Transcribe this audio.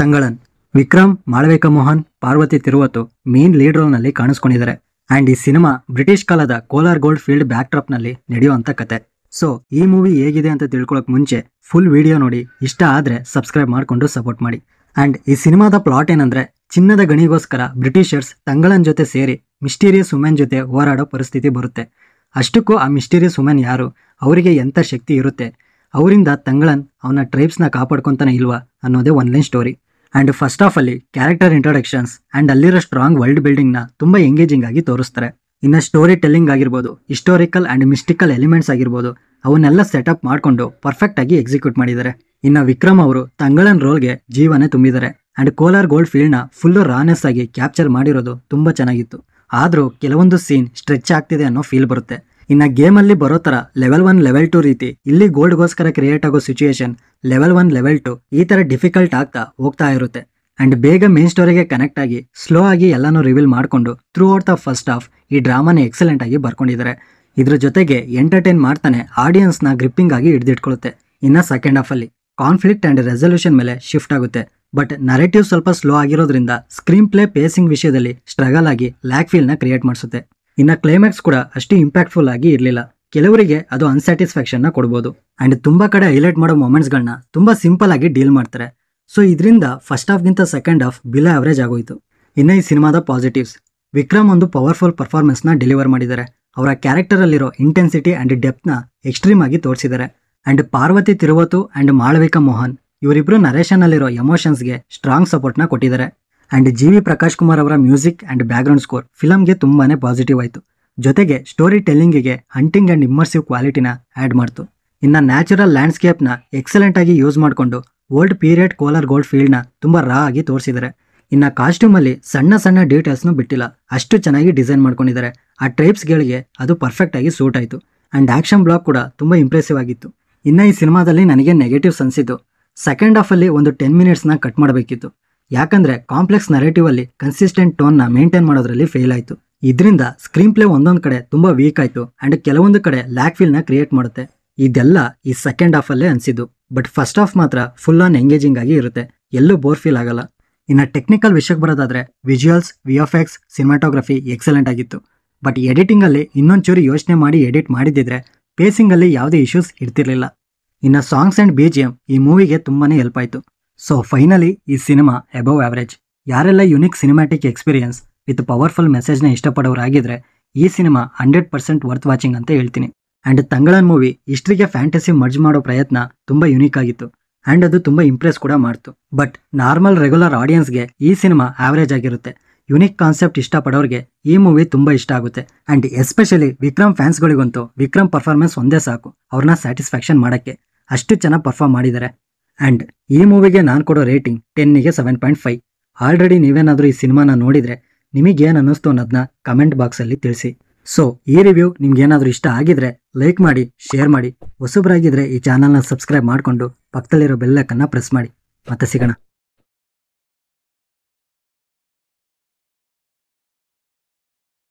ತಂಗಳನ್ Vikram, Malavika Mohan, Parvathy Thiruvothu main lead role ನಲ್ಲಿ ಕಾಣಿಸ್ಕೊಂಡಿದ್ದಾರೆ. And ಈ ಸಿನಿಮಾ ಬ್ರಿಟಿಷ್ ಕಾಲದ Kolar Gold Field backdrop ನಲ್ಲಿ ನಡೆಯುವಂತ ಕತೆ. ಸೊ ಈ ಮೂವಿ ಹೇಗಿದೆ ಅಂತ ತಿಳ್ಕೊಳಕ್ ಮುಂಚೆ ಫುಲ್ ವಿಡಿಯೋ ನೋಡಿ, ಇಷ್ಟ ಆದ್ರೆ ಸಬ್ಸ್ಕ್ರೈಬ್ ಮಾಡ್ಕೊಂಡು ಸಪೋರ್ಟ್ ಮಾಡಿ. ಅಂಡ್ ಈ ಸಿನಿಮಾದ ಪ್ಲಾಟ್ ಏನಂದ್ರೆ, ಚಿನ್ನದ ಗಣಿಗೋಸ್ಕರ ಬ್ರಿಟಿಷರ್ಸ್ ತಂಗಳನ್ ಜೊತೆ ಸೇರಿ ಮಿಸ್ಟೀರಿಯಸ್ ವುಮೆನ್ ಜೊತೆ ಹೋರಾಡೋ ಪರಿಸ್ಥಿತಿ ಬರುತ್ತೆ. ಅಷ್ಟಕ್ಕೂ ಆ ಮಿಸ್ಟೀರಿಯಸ್ ವುಮೆನ್ ಯಾರು, ಅವರಿಗೆ ಎಂಥ ಶಕ್ತಿ ಇರುತ್ತೆ, ಅವರಿಂದ ತಂಗಳನ್ ಅವನ ಟ್ರೈಬ್ಸ್ನ ಕಾಪಾಡ್ಕೊಂತಾನೆ ಇಲ್ವಾ ಅನ್ನೋದೇ online story. And first of ಅಲ್ಲಿ ಕ್ಯಾರೆಕ್ಟರ್ ಇಂಟ್ರೊಡಕ್ಷನ್ಸ್ ಅಂಡ್ ಅಲ್ಲಿರೋ ಸ್ಟ್ರಾಂಗ್ ವರ್ಲ್ಡ್ ಬಿಲ್ಡಿಂಗ್ ನ ತುಂಬಾ ಎಂಗೇಜಿಂಗ್ ಆಗಿ ತೋರಿಸ್ತಾರೆ. ಇನ್ನು ಸ್ಟೋರಿ ಟೆಲ್ಲಿಂಗ್ ಆಗಿರ್ಬೋದು, ಹಿಸ್ಟೋರಿಕಲ್ ಅಂಡ್ ಮಿಸ್ಟಿಕಲ್ ಎಲಿಮೆಂಟ್ಸ್ ಆಗಿರ್ಬೋದು, ಅವನ್ನೆಲ್ಲ ಸೆಟಪ್ ಮಾಡ್ಕೊಂಡು ಪರ್ಫೆಕ್ಟ್ ಆಗಿ ಎಕ್ಸಿಕ್ಯೂಟ್ ಮಾಡಿದ್ದಾರೆ. ಇನ್ನು ವಿಕ್ರಮ್ ಅವರು ತಂಗಳನ್ ರೋಲ್ಗೆ ಜೀವನೇ ತುಂಬಿದ್ದಾರೆ. ಅಂಡ್ ಕೋಲಾರ್ ಗೋಲ್ಡ್ ಫೀಲ್ಡ್ ನ ಫುಲ್ ರಾನೆಸ್ ಆಗಿ ಕ್ಯಾಪ್ಚರ್ ಮಾಡಿರೋದು ತುಂಬಾ ಚೆನ್ನಾಗಿತ್ತು. ಆದ್ರೂ ಕೆಲವೊಂದು ಸೀನ್ ಸ್ಟ್ರೆಚ್ ಆಗ್ತಿದೆ ಅನ್ನೋ ಫೀಲ್ ಬರುತ್ತೆ. ಇನ್ನ ಗೇಮ್ ಅಲ್ಲಿ ಬರೋ ತರ ಲೆವೆಲ್ 1 ಲೆವೆಲ್ 2 ರೀತಿ ಇಲ್ಲಿ ಗೋಲ್ಡ್ಗೋಸ್ಕರ ಕ್ರಿಯೇಟ್ ಆಗೋ ಸಿಚುಯೇಷನ್ ಲೆವೆಲ್ 1 ಲೆವೆಲ್ 2 ಈ ತರ ಡಿಫಿಕಲ್ಟ್ ಆಗ್ತಾ ಹೋಗ್ತಾ ಇರುತ್ತೆ. ಅಂಡ್ ಬೇಗ ಮೇನ್ ಸ್ಟೋರಿಗೆ ಕನೆಕ್ಟ್ ಆಗಿ ಸ್ಲೋ ಆಗಿ ಎಲ್ಲಾನು ರಿವೀಲ್ ಮಾಡ್ಕೊಂಡು through out the first half ಈ ಡ್ರಾಮಾನ ಎಕ್ಸಲೆಂಟ್ ಆಗಿ ಬರ್ಕೊಂಡಿದ್ದಾರೆ. ಇದ್ರ ಜೊತೆಗೆ ಎಂಟರ್ಟೈನ್ ಮಾಡ್ತಾನೆ ಆಡಿಯನ್ಸ್ ನ ಗ್ರಿಪ್ಪಿಂಗ್ ಆಗಿ ಹಿಡಿದಿಟ್ಕೊಳ್ಳುತ್ತೆ. ಇನ್ನ ಸೆಕೆಂಡ್ ಹಾಫ್ ಅಲ್ಲಿ ಕಾನ್ಫ್ಲಿಕ್ಟ್ ಅಂಡ್ ರೆಸಲ್ಯೂಷನ್ ಮೇಲೆ ಶಿಫ್ಟ್ ಆಗುತ್ತೆ. ಬಟ್ ನರೇಟಿವ್ ಸ್ವಲ್ಪ ಸ್ಲೋ ಆಗಿರೋದ್ರಿಂದ ಸ್ಕ್ರೀನ್ ಪ್ಲೇ ಪೇಸಿಂಗ್ ವಿಷಯದಲ್ಲಿ ಸ್ಟ್ರಗಲ್ ಆಗಿ ಲ್ಯಾಕ್ ಫೀಲ್ ನ ಕ್ರಿಯೇಟ್ ಮಾಡಿಸುತ್ತೆ. ಇನ್ನ ಕ್ಲೈಮ್ಯಾಕ್ಸ್ ಕೂಡ ಅಷ್ಟು ಇಂಪ್ಯಾಕ್ಟ್ಫುಲ್ ಆಗಿ ಇರಲಿಲ್ಲ. ಕೆಲವರಿಗೆ ಅದು ಅನ್ಸ್ಯಾಟಿಸ್ಫ್ಯಾಕ್ಷನ್ ನ ಕೊಡಬಹುದು. ಅಂಡ್ ತುಂಬಾ ಕಡೆ ಹೈಲೈಟ್ ಮಾಡೋ ಮೊಮೆಂಟ್ಸ್ ಗಳನ್ನ ತುಂಬಾ ಸಿಂಪಲ್ ಆಗಿ ಡೀಲ್ ಮಾಡ್ತಾರೆ. ಸೊ ಇದರಿಂದ ಫಸ್ಟ್ ಹಾಫ್ ಗಿಂತ ಸೆಕೆಂಡ್ ಹಾಫ್ ಬಿಲೋ ಅವರೇಜ್ ಆಗೋಯ್ತು. ಇನ್ನು ಈ ಸಿನಿಮಾದ ಪಾಸಿಟಿವ್ಸ್, ವಿಕ್ರಮ್ ಒಂದು ಪವರ್ಫುಲ್ ಪರ್ಫಾರ್ಮೆನ್ಸ್ ನ ಡೆಲಿವರ್ ಮಾಡಿದ್ದಾರೆ. ಅವರ ಕ್ಯಾರೆಕ್ಟರ್ ಅಲ್ಲಿರೋ ಇಂಟೆನ್ಸಿಟಿ ಅಂಡ್ ಡೆಪ್ತ್ ನ ಎಕ್ಸ್ಟ್ರೀಮ್ ಆಗಿ ತೋರಿಸಿದ್ದಾರೆ. ಅಂಡ್ ಪಾರ್ವತಿ ತಿರುವತು ಅಂಡ್ ಮಾಳವಿಕಾ ಮೋಹನ್ ಇವರಿಬ್ರು ನರೇಷನ್ ಅಲ್ಲಿರೋ ಎಮೋಷನ್ಸ್ಗೆ ಸ್ಟ್ರಾಂಗ್ ಸಪೋರ್ಟ್ ನ ಕೊಟ್ಟಿದ್ದಾರೆ. And GV. ಪ್ರಕಾಶ್ ಕುಮಾರ್ ಅವರ ಮ್ಯೂಸಿಕ್ ಅಂಡ್ ಬ್ಯಾಕ್ಗ್ರೌಂಡ್ ಸ್ಕೋರ್ ಫಿಲಮ್ಗೆ ತುಂಬಾನೇ ಪಾಸಿಟಿವ್ ಆಯಿತು. ಜೊತೆಗೆ ಸ್ಟೋರಿ ಟೆಲ್ಲಿಂಗಿಗೆ ಹಂಟಿಂಗ್ ಅಂಡ್ ಇಮ್ಮರ್ಸಿವ್ ಕ್ವಾಲಿಟಿನ ಆ್ಯಡ್ ಮಾಡ್ತು. ಇನ್ನು ನ್ಯಾಚುರಲ್ ಲ್ಯಾಂಡ್ಸ್ಕೇಪ್ನ ಎಕ್ಸಲೆಂಟ್ ಆಗಿ ಯೂಸ್ ಮಾಡಿಕೊಂಡು ಓಲ್ಡ್ ಪೀರಿಯಡ್ ಕೋಲಾರ್ ಗೋಲ್ಡ್ ಫೀಲ್ಡ್ನ ತುಂಬ ರಾ ಆಗಿ ತೋರಿಸಿದ್ದಾರೆ. ಇನ್ನು ಕಾಸ್ಟ್ಯೂಮಲ್ಲಿ ಸಣ್ಣ ಸಣ್ಣ ಡೀಟೇಲ್ಸ್ನು ಬಿಟ್ಟಿಲ್ಲ, ಅಷ್ಟು ಚೆನ್ನಾಗಿ ಡಿಸೈನ್ ಮಾಡ್ಕೊಂಡಿದ್ದಾರೆ. ಆ ಟ್ರೈಬ್ಸ್ಗಳಿಗೆ ಅದು ಪರ್ಫೆಕ್ಟ್ ಆಗಿ ಸೂಟ್ ಆಯಿತು. ಅಂಡ್ ಆಕ್ಷನ್ ಬ್ಲಾಕ್ ಕೂಡ ತುಂಬ ಇಂಪ್ರೆಸಿವ್ ಆಗಿತ್ತು. ಇನ್ನು ಈ ಸಿನಿಮಾದಲ್ಲಿ ನನಗೆ ನೆಗೆಟಿವ್ಸ್ ಅನಿಸಿದ್ದು, ಸೆಕೆಂಡ್ ಹಾಫಲ್ಲಿ ಒಂದು 10 ಮಿನಿಟ್ಸ್ನ ಕಟ್ ಮಾಡಬೇಕಿತ್ತು. ಯಾಕಂದ್ರೆ ಕಾಂಪ್ಲೆಕ್ಸ್ ನರೇಟಿವ್ ಅಲ್ಲಿ ಕನ್ಸಿಸ್ಟೆಂಟ್ ಟೋನ್ ನ ಮೇಂಟೈನ್ ಮಾಡೋದ್ರಲ್ಲಿ ಫೇಲ್ ಆಯಿತು. ಇದರಿಂದ ಸ್ಕ್ರೀನ್ ಪ್ಲೇ ಒಂದೊಂದು ಕಡೆ ತುಂಬಾ ವೀಕ್ ಆಯಿತು ಅಂಡ್ ಕೆಲವೊಂದು ಕಡೆ ಲ್ಯಾಕ್ ಫೀಲ್ ನ ಕ್ರಿಯೇಟ್ ಮಾಡುತ್ತೆ. ಇದೆಲ್ಲ ಈ ಸೆಕೆಂಡ್ ಹಾಫ್ ಅಲ್ಲೇ ಅನಿಸಿದ್ದು. ಬಟ್ ಫಸ್ಟ್ ಹಾಫ್ ಮಾತ್ರ ಫುಲ್ ಆನ್ ಎಂಗೇಜಿಂಗ್ ಆಗಿ ಇರುತ್ತೆ, ಎಲ್ಲೂ ಬೋರ್ ಫೀಲ್ ಆಗಲ್ಲ. ಇನ್ನು ಟೆಕ್ನಿಕಲ್ ವಿಷಯಕ್ಕೆ ಬರೋದಾದ್ರೆ ವಿಜುವಲ್ಸ್, VFX, ಸಿನಿಮಾಟೋಗ್ರಫಿ ಎಕ್ಸಲೆಂಟ್ ಆಗಿತ್ತು. ಬಟ್ ಎಡಿಟಿಂಗ್ ಅಲ್ಲಿ ಇನ್ನೊಂಚೂರು ಯೋಚನೆ ಮಾಡಿ ಎಡಿಟ್ ಮಾಡಿದಿದ್ರೆ ಪೇಸಿಂಗ್ ಅಲ್ಲಿ ಯಾವುದೇ ಇಶ್ಯೂಸ್ ಇರ್ತಿರ್ಲಿಲ್ಲ. ಇನ್ನು ಸಾಂಗ್ಸ್ ಅಂಡ್ BGM ಈ ಮೂವಿಗೆ ತುಂಬಾನೇ ಹೆಲ್ಪ್ ಆಯಿತು. ಸೊ ಫೈನಲಿ ಈ ಸಿನಿಮಾ ಅಬವ್ ಆವರೇಜ್. ಯಾರೆಲ್ಲ unique cinematic experience with powerful ಮೆಸೇಜ್ನ ಇಷ್ಟಪಡೋರಾಗಿದ್ರೆ ಈ ಸಿನಿಮಾ 100% ವರ್ತ್ ವಾಚಿಂಗ್ ಅಂತ ಹೇಳ್ತೀನಿ. ಆ್ಯಂಡ್ ತಂಗಳನ್ ಮೂವಿ ಹಿಸ್ಟ್ರಿಗೆ ಫ್ಯಾಂಟಸಿ ಮರ್ಜ್ ಮಾಡೋ ಪ್ರಯತ್ನ ತುಂಬ ಯುನೀಕ್ ಆಗಿತ್ತು ಆ್ಯಂಡ್ ಅದು ತುಂಬ ಇಂಪ್ರೆಸ್ ಕೂಡ ಮಾಡ್ತು. ಬಟ್ ನಾರ್ಮಲ್ ರೆಗ್ಯುಲರ್ ಆಡಿಯನ್ಸ್ಗೆ ಈ ಸಿನಿಮಾ ಆವರೇಜ್ ಆಗಿರುತ್ತೆ. ಯುನಿಕ್ ಕಾನ್ಸೆಪ್ಟ್ ಇಷ್ಟಪಡೋರಿಗೆ ಈ ಮೂವಿ ತುಂಬ ಇಷ್ಟ ಆಗುತ್ತೆ. ಆ್ಯಂಡ್ ಎಸ್ಪೆಷಲಿ ವಿಕ್ರಮ್ ಫ್ಯಾನ್ಸ್ಗಳಿಗಂತೂ ವಿಕ್ರಮ್ ಪರ್ಫಾರ್ಮೆನ್ಸ್ ಒಂದೇ ಸಾಕು ಅವ್ರನ್ನ ಸ್ಯಾಟಿಸ್ಫ್ಯಾಕ್ಷನ್ ಮಾಡೋಕ್ಕೆ, ಅಷ್ಟು ಚೆನ್ನಾಗಿ ಪರ್ಫಾರ್ಮ್ ಮಾಡಿದ್ದಾರೆ. ಆ್ಯಂಡ್ ಈ ಮೂವಿಗೆ ನಾನು ಕೊಡೋ ರೇಟಿಂಗ್ 10ಗೆ 7.5. ಆಲ್ರೆಡಿ ನೀವೇನಾದರೂ ಈ ಸಿನಿಮಾನ ನೋಡಿದರೆ ನಿಮಗೇನು ಅನ್ನಿಸ್ತು ಅನ್ನೋದನ್ನ ಕಮೆಂಟ್ ಬಾಕ್ಸಲ್ಲಿ ತಿಳಿಸಿ. ಸೊ ಈ ರಿವ್ಯೂ ನಿಮ್ಗೇನಾದರೂ ಇಷ್ಟ ಆಗಿದ್ರೆ ಲೈಕ್ ಮಾಡಿ, ಶೇರ್ ಮಾಡಿ. ಹೊಸಬರಾಗಿದ್ದರೆ ಈ ಚಾನಲ್ನ ಸಬ್ಸ್ಕ್ರೈಬ್ ಮಾಡಿಕೊಂಡು ಪಕ್ಕದಲ್ಲಿರೋ ಬೆಲ್ ಐಕನ್ನ ಪ್ರೆಸ್ ಮಾಡಿ. ಮತ್ತೆ ಸಿಗೋಣ.